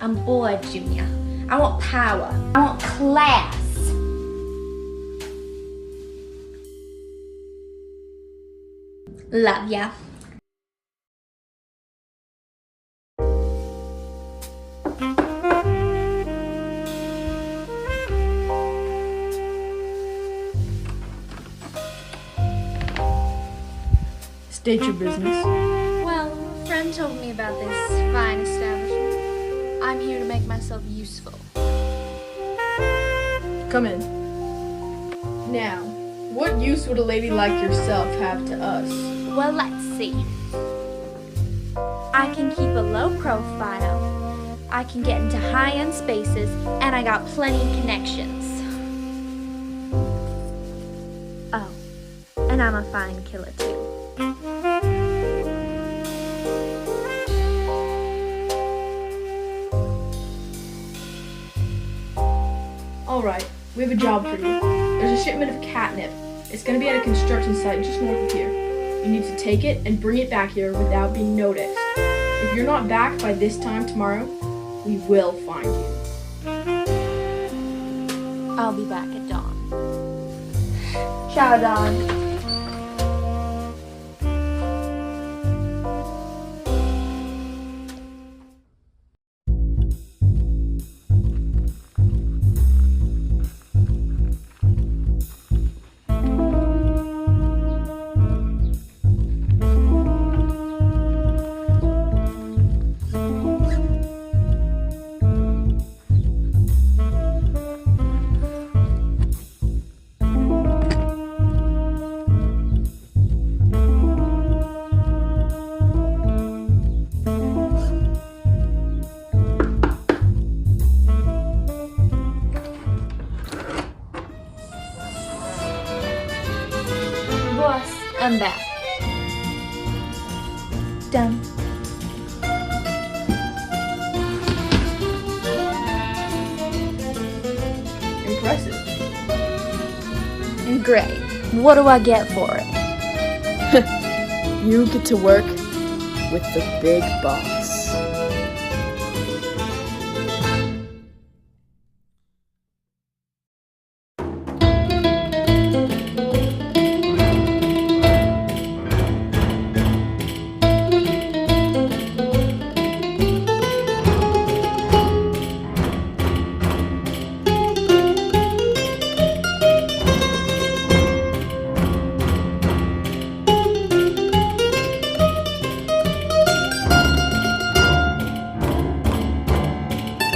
I'm bored, Junior. I want power. I want class. Love ya. State your business. Well, a friend told me about this fine establishment. I'm here to make myself useful. Come in. Now, what use would a lady like yourself have to us? Well, let's see. I can keep a low profile. I can get into high-end spaces, and I got plenty of connections. Oh, and I'm a fine killer too. Alright, we have a job for you. There's a shipment of catnip. It's going to be at a construction site just north of here. You need to take it and bring it back here without being noticed. If you're not back by this time tomorrow, we will find you. I'll be back at dawn. Ciao, Dawn. Boss, I'm back. Done. Impressive. Great. What do I get for it? You get to work with the big boss.